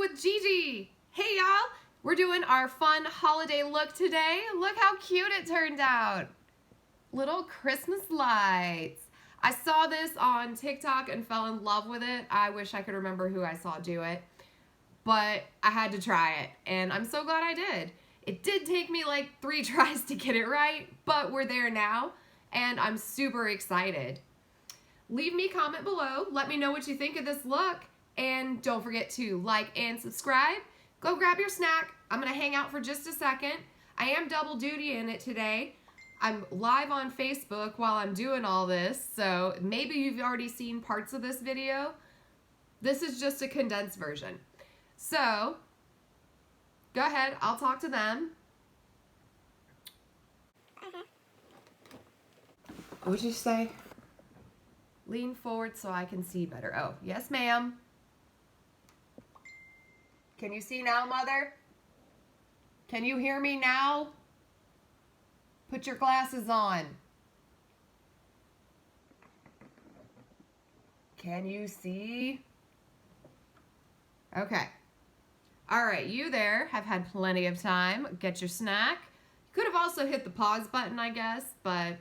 with Gigi. Hey y'all, we're doing our fun holiday look today. Look how cute it turned out. Little Christmas lights. I saw this on TikTok and fell in love with it. I wish I could remember who I saw do it, but I had to try it and I'm so glad I did. It did take me like 3 tries to get it right, but we're there now and I'm super excited. Leave me a comment below. Let me know what you think of this look. And don't forget to like and subscribe. Go grab your snack. I'm going to hang out for just a second. I am double duty in it today. I'm live on Facebook while I'm doing all this, so maybe you've already seen parts of this video. This is just a condensed version. So, go ahead. I'll talk to them. What'd you say? Lean forward so I can see better. Oh, yes, ma'am. Can you see now, Mother? Can you hear me now? Put your glasses on. Can you see? Okay. All right, you there have had plenty of time. Get your snack. Could have also hit the pause button, I guess, but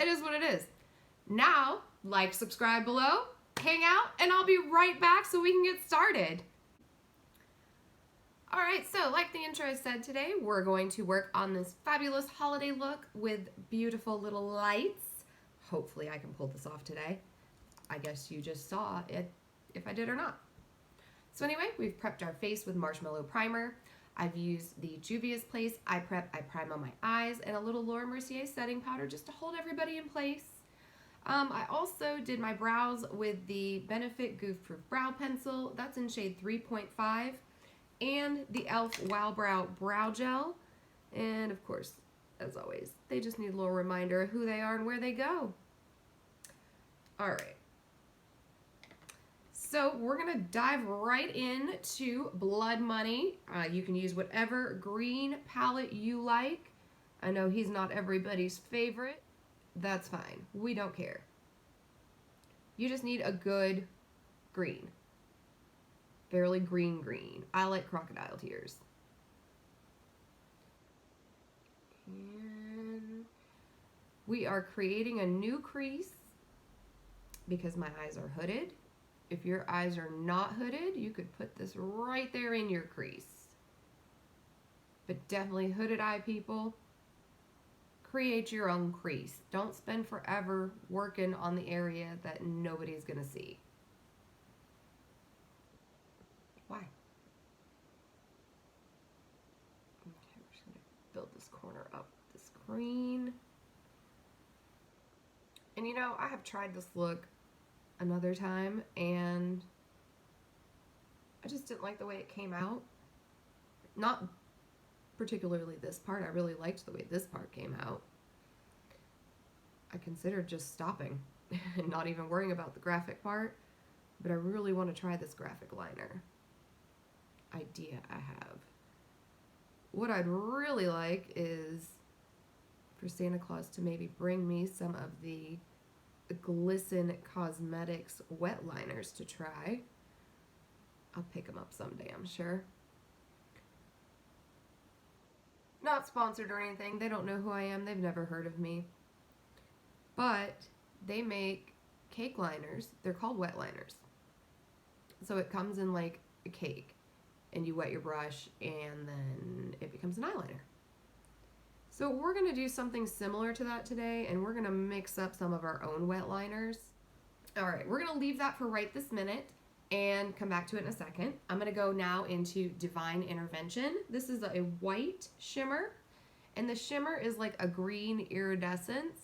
it is what it is. Now, like, subscribe below, hang out, and I'll be right back so we can get started. All right, so like the intro said today, we're going to work on this fabulous holiday look with beautiful little lights. Hopefully I can pull this off today. I guess you just saw it if I did or not. So anyway, we've prepped our face with marshmallow primer. I've used the Juvia's Place Eye Prep Eye Prime on my eyes and a little Laura Mercier setting powder just to hold everybody in place. I also did my brows with the Benefit Goof Proof Brow Pencil. That's in shade 3.5. And the e.l.f. Wow Brow Brow Gel. And of course, as always, they just need a little reminder of who they are and where they go. Alright. So we're going to dive right into Blood Money. You can use whatever green palette you like. I know he's not everybody's favorite. That's fine. We don't care. You just need a good green. Fairly green. I like crocodile tears. And we are creating a new crease because my eyes are hooded. If your eyes are not hooded, you could put this right there in your crease. But definitely hooded eye people, create your own crease. Don't spend forever working on the area that nobody's gonna see. Why? Okay, we're just gonna build this corner up with this green. And you know, I have tried this look another time and I just didn't like the way it came out. Not particularly this part. I really liked the way this part came out. I considered just stopping and not even worrying about the graphic part, but I really want to try this graphic liner idea I have. What I'd really like is for Santa Claus to maybe bring me some of the Glisten Cosmetics wet liners to try. I'll pick them up someday, I'm sure. Not sponsored or anything. They don't know who I am. They've never heard of me. But they make cake liners. They're called wet liners. So it comes in like a cake. And you wet your brush and then it becomes an eyeliner. So we're going to do something similar to that today. And we're going to mix up some of our own wet liners. Alright, we're going to leave that for right this minute and come back to it in a second. I'm going to go now into Divine Intervention. This is a white shimmer, and the shimmer is like a green iridescence.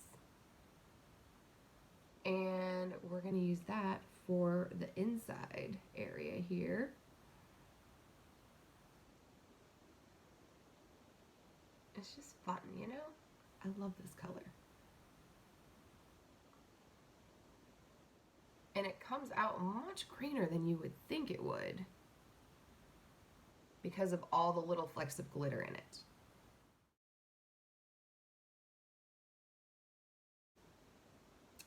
And we're going to use that for the inside area here. It's just fun, you know? I love this color. And it comes out much greener than you would think it would because of all the little flecks of glitter in it.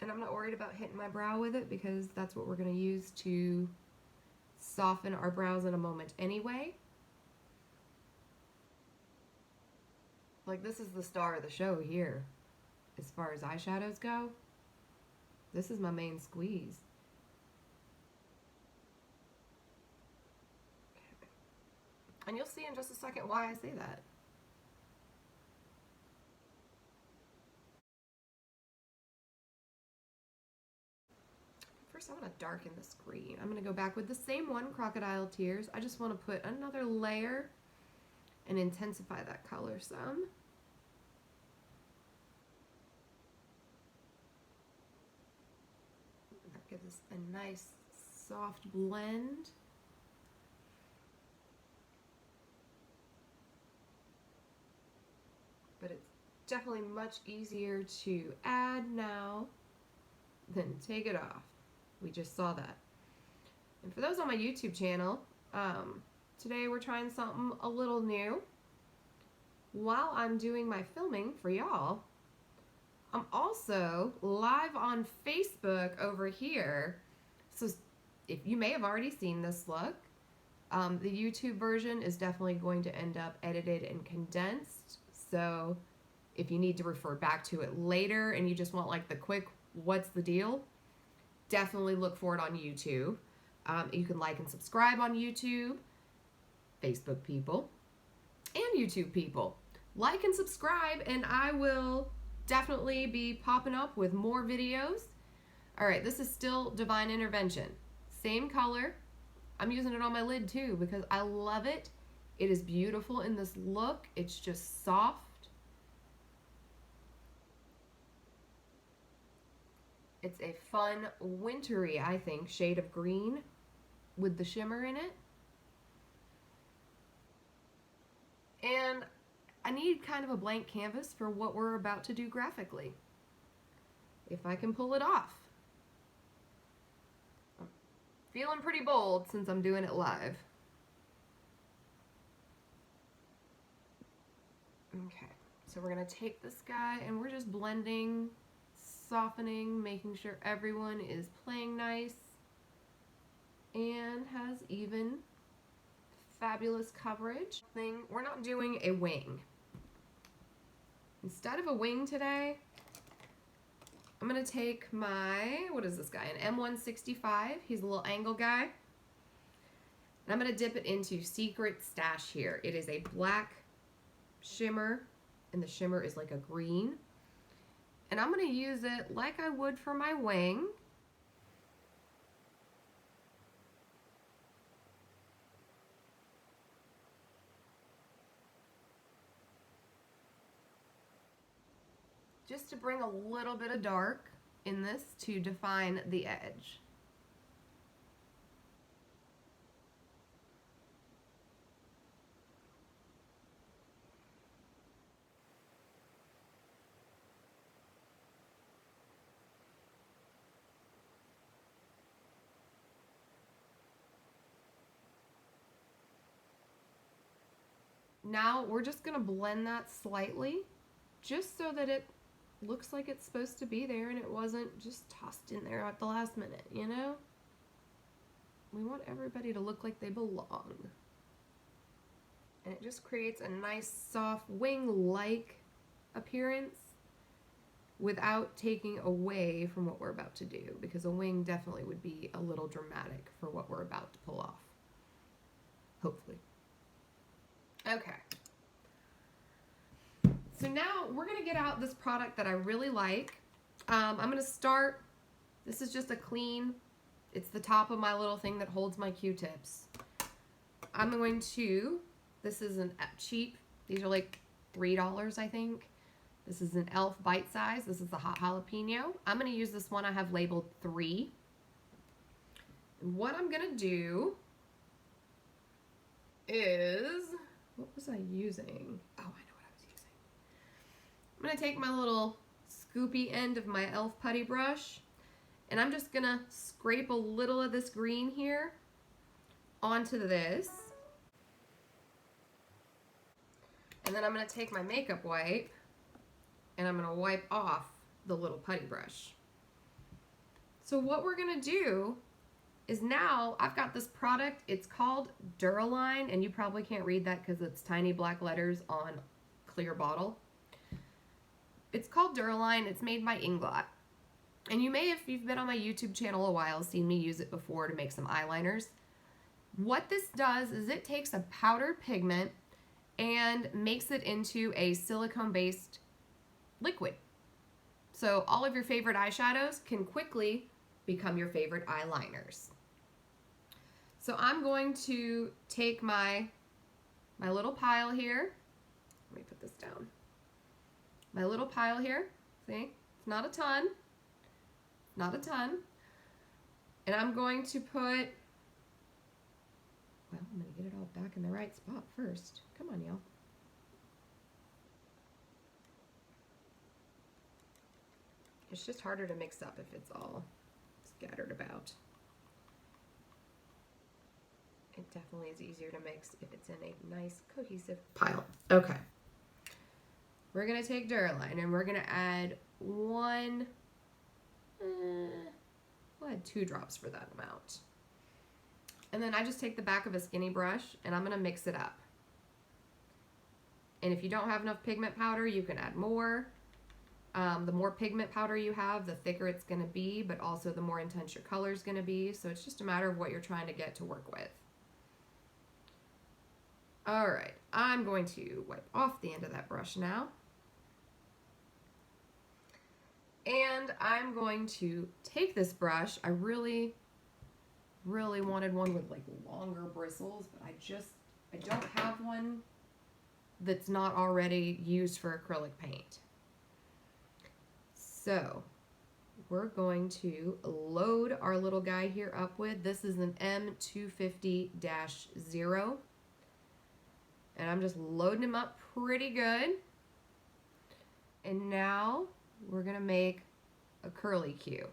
And I'm not worried about hitting my brow with it because that's what we're going to use to soften our brows in a moment anyway. Like, this is the star of the show here. As far as eyeshadows go, this is my main squeeze. And you'll see in just a second why I say that. First, I'm going to darken this green. I'm going to go back with the same one, Crocodile Tears. I just want to put another layer and intensify that color some. That gives us a nice soft blend. But it's definitely much easier to add now than take it off. We just saw that. And for those on my YouTube channel, today we're trying something a little new. While I'm doing my filming for y'all, I'm also live on Facebook over here. So if you may have already seen this look, the YouTube version is definitely going to end up edited and condensed. So if you need to refer back to it later and you just want like the quick what's the deal, definitely look for it on YouTube. You can like and subscribe on YouTube, Facebook people, and YouTube people. Like and subscribe and I will definitely be popping up with more videos. Alright, this is still Divine Intervention. Same color. I'm using it on my lid too because I love it. It is beautiful in this look. It's just soft. It's a fun, wintry, I think, shade of green with the shimmer in it. And I need kind of a blank canvas for what we're about to do graphically. If I can pull it off. I'm feeling pretty bold since I'm doing it live. Okay, so we're going to take this guy and we're just blending, softening, making sure everyone is playing nice and has even fabulous coverage. We're not doing a wing. Instead of a wing today, I'm going to take my, what is this guy, an M165. He's a little angle guy. And I'm going to dip it into Secret Stash here. It is a black shimmer, and the shimmer is like a green. And I'm going to use it like I would for my wing. Just to bring a little bit of dark in this to define the edge. Now we're just going to blend that slightly just so that it looks like it's supposed to be there and it wasn't just tossed in there at the last minute, you know? We want everybody to look like they belong. And it just creates a nice soft wing-like appearance without taking away from what we're about to do, because a wing definitely would be a little dramatic for what we're about to pull off. Hopefully. Okay. So now we're going to get out this product that I really like. I'm going to start, this is just a clean, it's the top of my little thing that holds my Q-tips. I'm going to, this is an cheap, these are like $3 I think. This is an e.l.f. bite size. This is the hot jalapeno. I'm going to use this one I have labeled 3. And what I'm going to do is, what was I using? Oh, I know what I was using. I'm going to take my little scoopy end of my e.l.f. putty brush, and I'm just going to scrape a little of this green here onto this. And then I'm going to take my makeup wipe, and I'm going to wipe off the little putty brush. So what we're going to do is now I've got this product. It's called Duraline, and you probably can't read that because it's tiny black letters on clear bottle. It's called Duraline. It's made by Inglot. And you may, if you've been on my YouTube channel a while, seen me use it before to make some eyeliners. What this does is it takes a powdered pigment and makes it into a silicone-based liquid. So all of your favorite eyeshadows can quickly become your favorite eyeliners. So I'm going to take my little pile here. Let me put this down. My little pile here. See? It's not a ton. Not a ton. And I'm going to put, well, I'm going to get it all back in the right spot first. Come on, y'all. It's just harder to mix up if it's all scattered about. It definitely is easier to mix if it's in a nice cohesive pile. Okay. We're going to take Duraline and we're going to add we'll add 2 drops for that amount. And then I just take the back of a skinny brush and I'm going to mix it up. And if you don't have enough pigment powder, you can add more. The more pigment powder you have, the thicker it's going to be, but also the more intense your color is going to be. So it's just a matter of what you're trying to get to work with. All right, I'm going to wipe off the end of that brush now. And I'm going to take this brush. I really wanted one with like longer bristles, but I don't have one that's not already used for acrylic paint. So we're going to load our little guy here up with, this is an M250-0. And I'm just loading him up pretty good. And now we're gonna make a curly Q.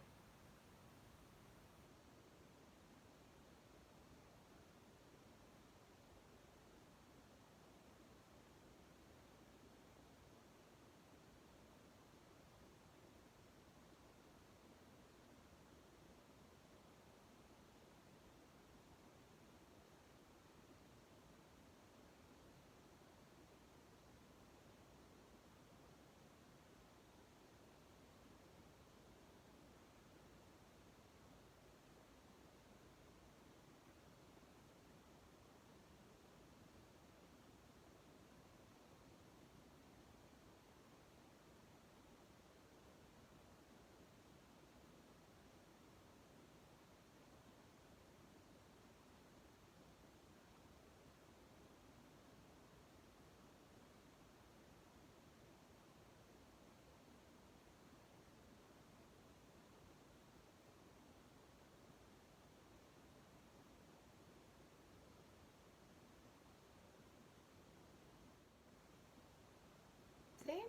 See?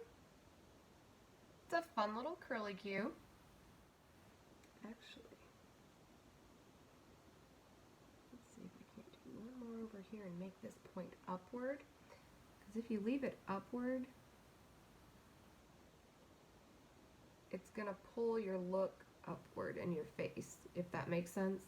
It's a fun little curly Q. Actually, let's see if I can't do one more over here and make this point upward. Because if you leave it upward, it's going to pull your look upward in your face, if that makes sense.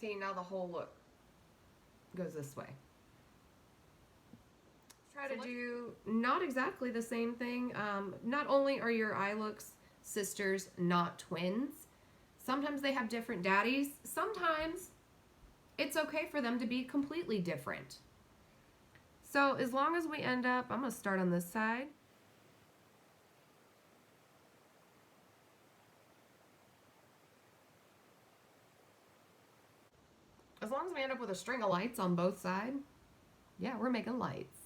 See, now the whole look goes this way. Try to do not exactly the same thing. Not only are your eye looks sisters, not twins, sometimes they have different daddies. Sometimes it's okay for them to be completely different. So as long as we end up, I'm going to start on this side. As long as we end up with a string of lights on both sides, yeah, we're making lights.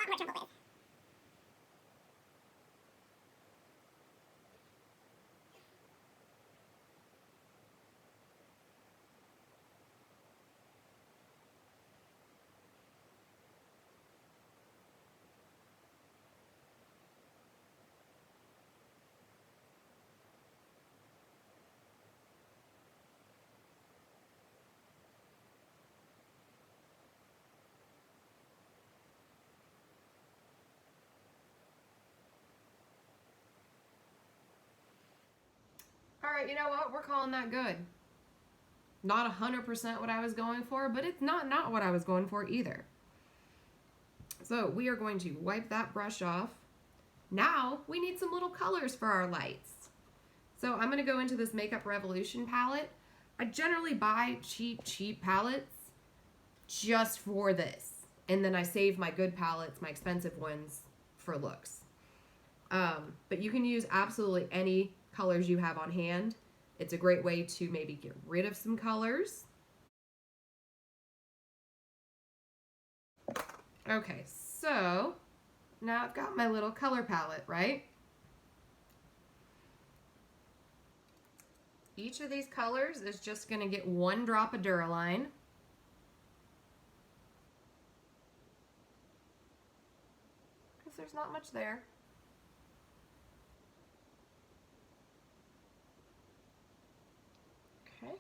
lot more Truffle with. All right, you know what? We're calling that good. Not 100% what I was going for, but it's not what I was going for either. So we are going to wipe that brush off. Now we need some little colors for our lights. So I'm going to go into this Makeup Revolution palette. I generally buy cheap palettes just for this. And then I save my good palettes, my expensive ones, for looks. But you can use absolutely any colors you have on hand. It's a great way to maybe get rid of some colors. Okay, so now I've got my little color palette, right? Each of these colors is just going to get 1 drop of Duraline. Because there's not much there. Okay.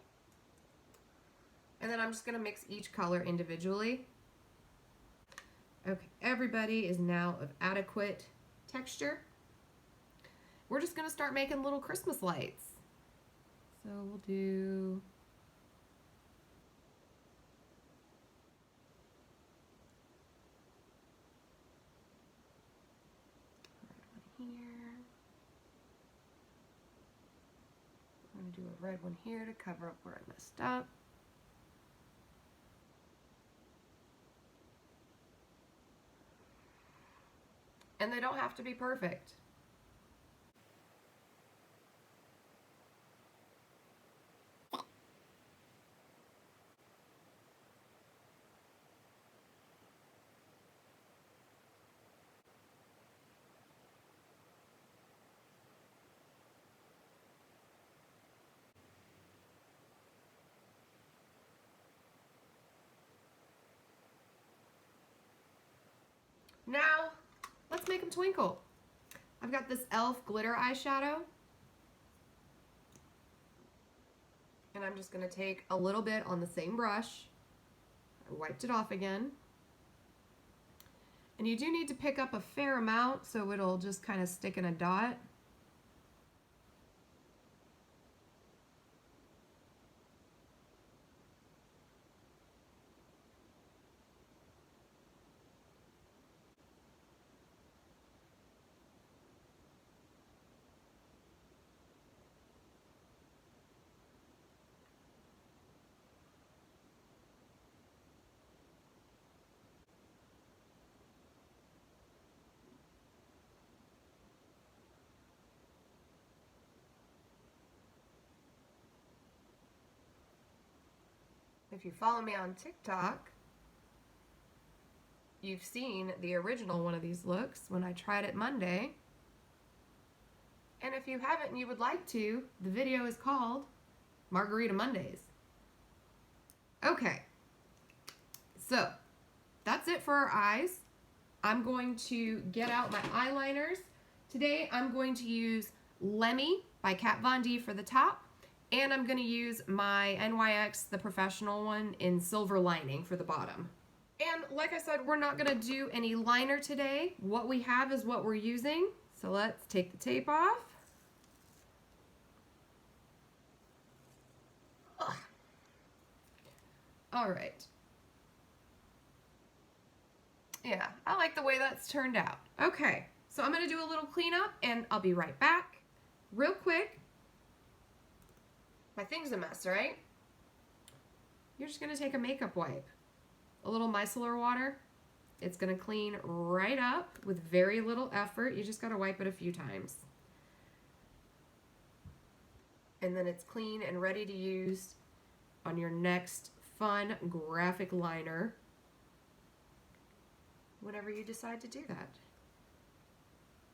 And then I'm just going to mix each color individually. Okay, everybody is now of adequate texture. We're just going to start making little Christmas lights. So we'll do red one here. I'm going to do a red one here to cover up where I messed up. And they don't have to be perfect. Now, let's make them twinkle. I've got this e.l.f. glitter eyeshadow. And I'm just going to take a little bit on the same brush. I wiped it off again. And you do need to pick up a fair amount so it'll just kind of stick in a dot. If you follow me on TikTok, you've seen the original one of these looks when I tried it Monday. And if you haven't and you would like to, the video is called Margarita Mondays. Okay, so that's it for our eyes. I'm going to get out my eyeliners. Today I'm going to use Lemmy by Kat Von D for the top. And I'm going to use my NYX, the professional one, in Silver Lining for the bottom. And like I said, we're not going to do any liner today. What we have is what we're using. So let's take the tape off. Ugh. All right. Yeah, I like the way that's turned out. Okay, so I'm going to do a little cleanup and I'll be right back. Real quick. My thing's a mess, right? You're just going to take a makeup wipe, a little micellar water. It's going to clean right up with very little effort. You just got to wipe it a few times. And then it's clean and ready to use on your next fun graphic liner. whenever you decide to do that.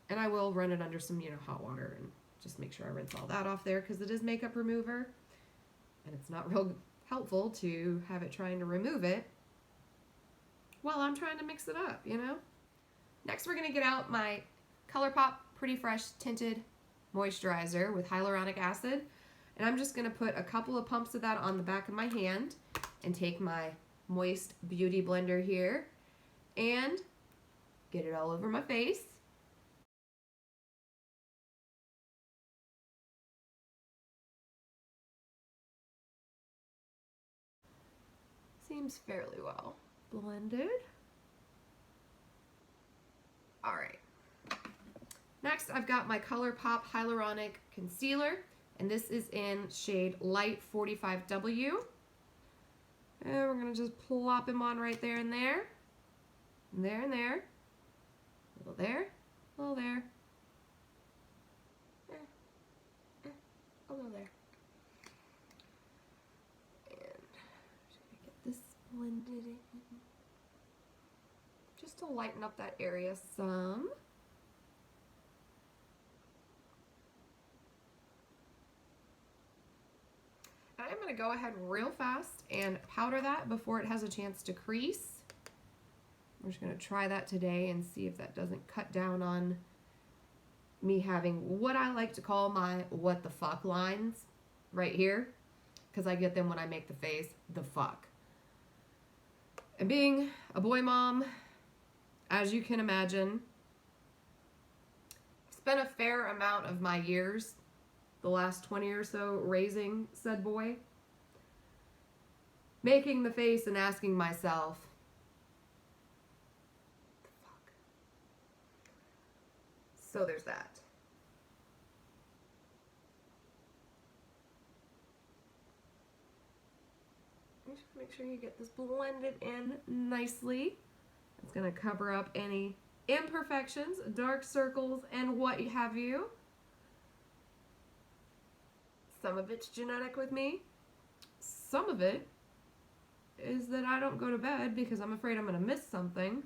And I will run it under some, hot water and just make sure I rinse all that off there because it is makeup remover. And it's not real helpful to have it trying to remove it while I'm trying to mix it up, Next, we're going to get out my Colourpop Pretty Fresh Tinted Moisturizer with hyaluronic acid. And I'm just going to put a couple of pumps of that on the back of my hand and take my Moist Beauty Blender here and get it all over my face. Seems fairly well blended. All right. Next, I've got my Colourpop Hyaluronic Concealer, and this is in shade Light 45W. And we're gonna just plop him on right there and there. And there and there. A little there, a little there. A little there. And just gonna get this blended in. Just to lighten up that area some. I'm going to go ahead real fast and powder that before it has a chance to crease. I'm just going to try that today and see if that doesn't cut down on me having what I like to call my what the fuck lines right here, because I get them when I make the face the fuck. And being a boy mom, as you can imagine, I've spent a fair amount of my years, the last 20 or so, raising said boy, making the face and asking myself, the fuck? So there's that. Just make sure you get this blended in nicely. It's going to cover up any imperfections, dark circles, and what have you. Some of it's genetic with me. Some of it is that I don't go to bed because I'm afraid I'm going to miss something.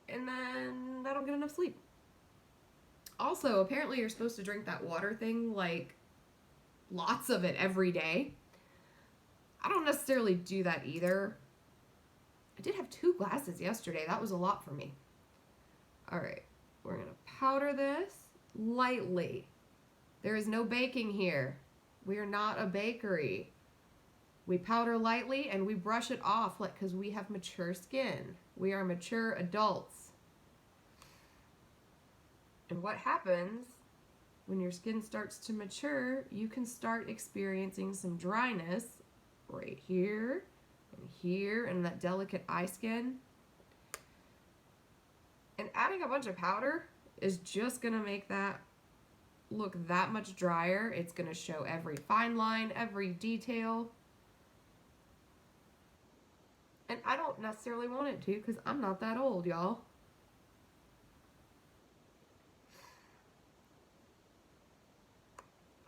And then I don't get enough sleep. Also, apparently you're supposed to drink that water thing, like, lots of it every day. I don't necessarily do that either. I did have 2 glasses yesterday. That was a lot for me. All right, we're going to powder this lightly. There is no baking here. We are not a bakery. We powder lightly and we brush it off because we have mature skin. We are mature adults. And what happens when your skin starts to mature, you can start experiencing some dryness right here and that delicate eye skin. And adding a bunch of powder is just gonna make that look that much drier. It's gonna show every fine line, every detail. And I don't necessarily want it to because I'm not that old, y'all.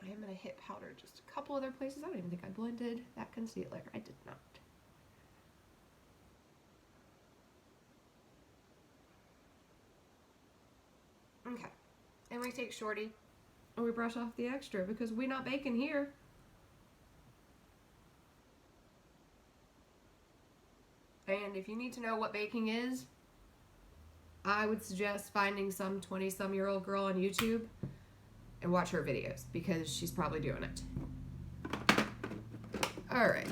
I am gonna hit powder just a couple other places. I don't even think I blended that concealer. I did not. Okay, and we take Shorty and we brush off the extra because we not baking here. And if you need to know what baking is, I would suggest finding some 20-some-year-old girl on YouTube and watch her videos because she's probably doing it. All right.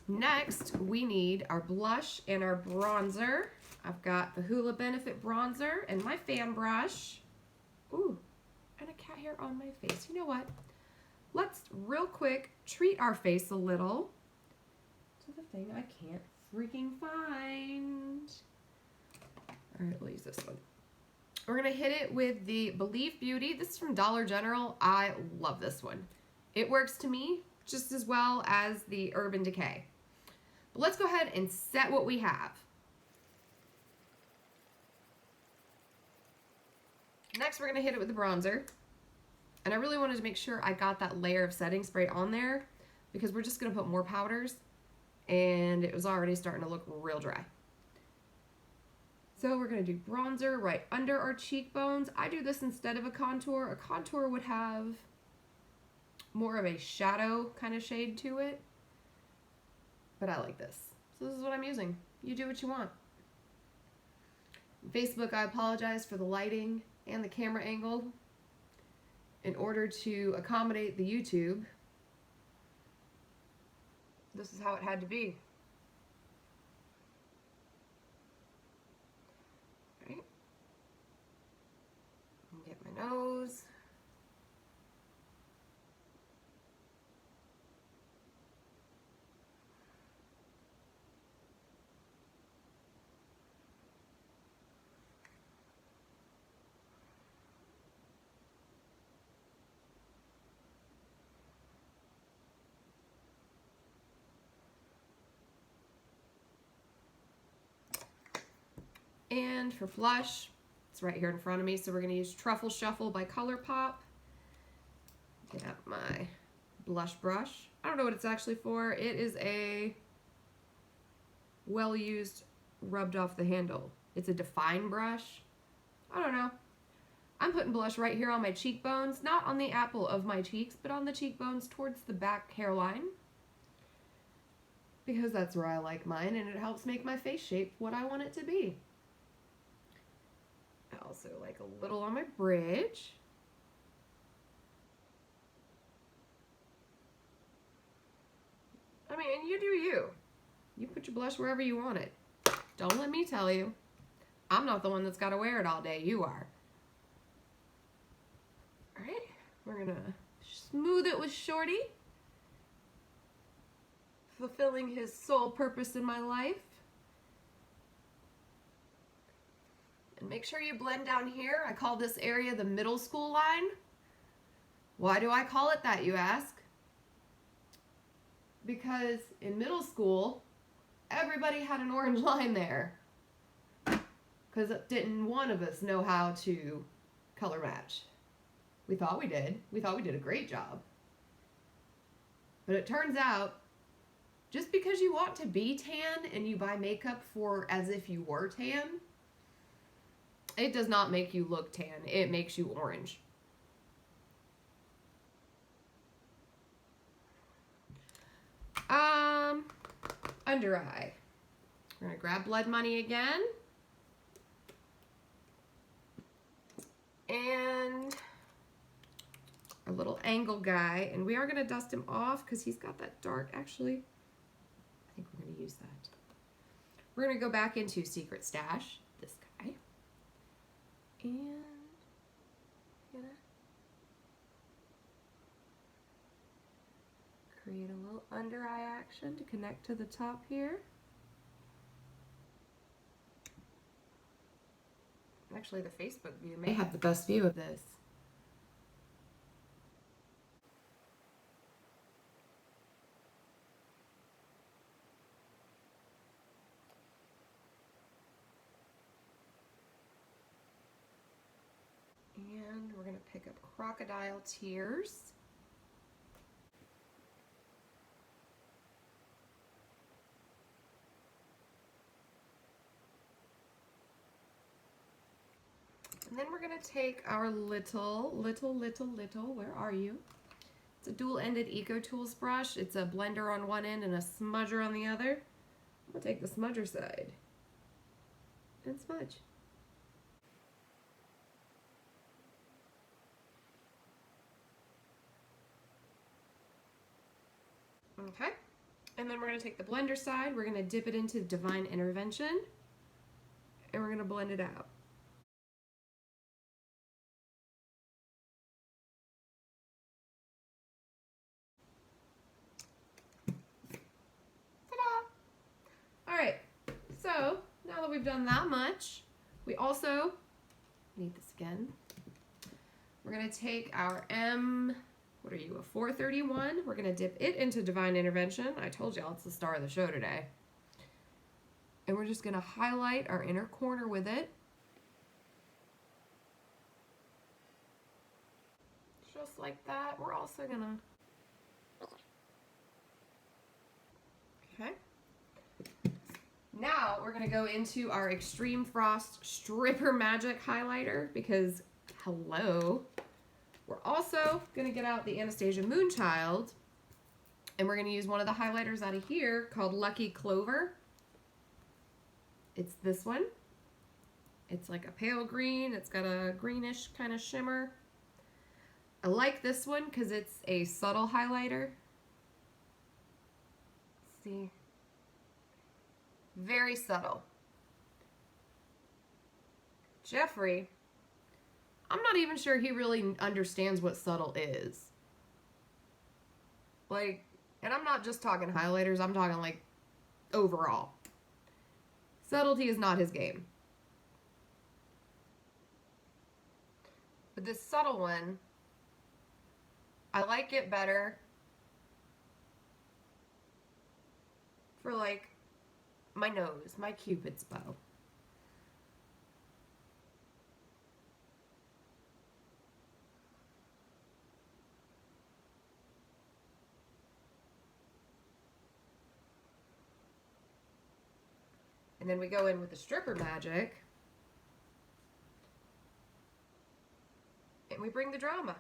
Next, we need our blush and our bronzer. I've got the Hula Benefit bronzer and my fan brush. Ooh, and a cat hair on my face. You know what? Let's real quick treat our face a little to the thing I can't freaking find. All right, we'll use this one. We're gonna hit it with the Believe Beauty. This is from Dollar General. I love this one. It works to me just as well as the Urban Decay. But let's go ahead and set what we have. Next, we're gonna hit it with the bronzer. And I really wanted to make sure I got that layer of setting spray on there because we're just gonna put more powders and it was already starting to look real dry. So we're going to do bronzer right under our cheekbones. I do this instead of a contour. A contour would have more of a shadow kind of shade to it, but I like this. So this is what I'm using. You do what you want. Facebook, I apologize for the lighting and the camera angle. In order to accommodate the YouTube, this is how it had to be. Right? Get my nose. And for blush, it's right here in front of me, so we're going to use Truffle Shuffle by Colourpop. Get out my blush brush. I don't know what it's actually for. It is a well-used, rubbed off the handle. It's a define brush. I don't know. I'm putting blush right here on my cheekbones, not on the apple of my cheeks, but on the cheekbones towards the back hairline, because that's where I like mine, and it helps make my face shape what I want it to be. I also like a little on my bridge. I mean, you do you. You put your blush wherever you want it. Don't let me tell you. I'm not the one that's got to wear it all day. You are. All right, we're going to smooth it with Shorty, fulfilling his sole purpose in my life. And make sure you blend down here. I call this area the middle school line. Why do I call it that, you ask? Because in middle school, everybody had an orange line there. Because didn't one of us know how to color match? We thought we did. We thought we did a great job. But it turns out, just because you want to be tan and you buy makeup for as if you were tan, it does not make you look tan. It makes you orange. Under eye. We're going to grab Blood Money again. And our little angle guy. And we are going to dust him off because he's got that dark, actually. I think we're going to use that. We're going to go back into Secret Stash, this guy. And gonna create a little under eye action to connect to the top here. Actually, the Facebook view may have the best view of this. And we're going to pick up Crocodile Tears. And then we're going to take our little, where are you? It's a dual-ended Eco Tools brush. It's a blender on one end and a smudger on the other. I'm going to take the smudger side and smudge. Okay, and then we're going to take the blender side, we're going to dip it into Divine Intervention, and we're going to blend it out. Ta-da! Alright, so now that we've done that much, we also need this again. We're going to take our what are you, a 431? We're going to dip it into Divine Intervention. I told y'all it's the star of the show today. And we're just going to highlight our inner corner with it. Just like that. We're also going to... Okay. we're gonna go into our Extreme Frost Stripper Magic highlighter because, hello. We're also gonna get out the Anastasia Moonchild, and we're gonna use one of the highlighters out of here called Lucky Clover. It's this one. It's like a pale green. It's got a greenish kind of shimmer. I like this one because it's a subtle highlighter. See? Very subtle. Jeffrey, I'm not even sure he really understands what subtle is. Like, and I'm not just talking highlighters, I'm talking like overall. Subtlety is not his game. But this subtle one, I like it better for like my nose, my Cupid's bow. And then we go in with the Stripper Magic. And we bring the drama.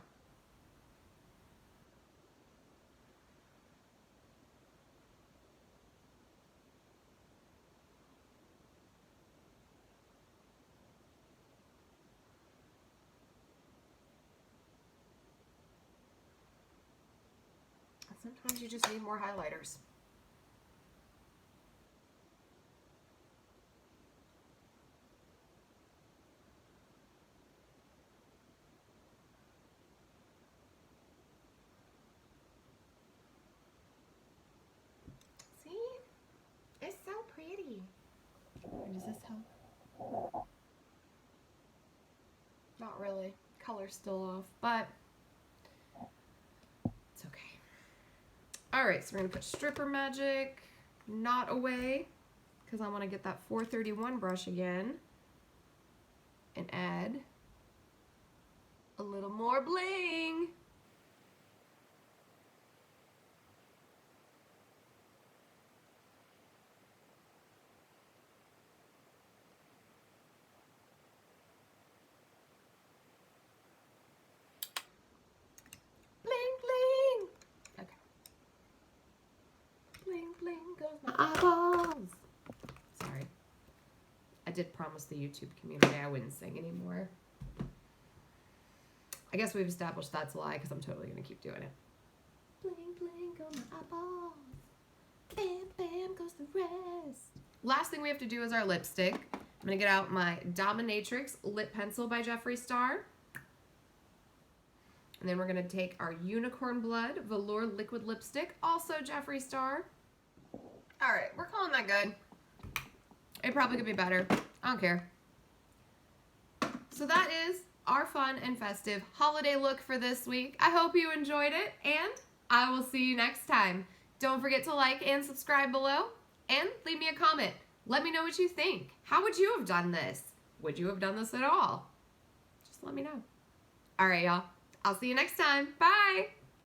Sometimes you just need more highlighters. See? It's so pretty. Does this help? Not really. Color's still off, but it's okay. Alright, so we're going to put Stripper Magic not away because I want to get that 431 brush again and add a little more bling. Goes my eyeballs. Sorry. I did promise the YouTube community I wouldn't sing anymore. I guess we've established that's a lie because I'm totally going to keep doing it. Bling, bling, go my eyeballs. Bam, bam, goes the rest. Last thing we have to do is our lipstick. I'm going to get out my Dominatrix Lip Pencil by Jeffree Star. And then we're going to take our Unicorn Blood Velour Liquid Lipstick, also Jeffree Star. Alright, we're calling that good. It probably could be better. I don't care. So that is our fun and festive holiday look for this week. I hope you enjoyed it, and I will see you next time. Don't forget to like and subscribe below, and leave me a comment. Let me know what you think. How would you have done this? Would you have done this at all? Just let me know. Alright, y'all. I'll see you next time. Bye!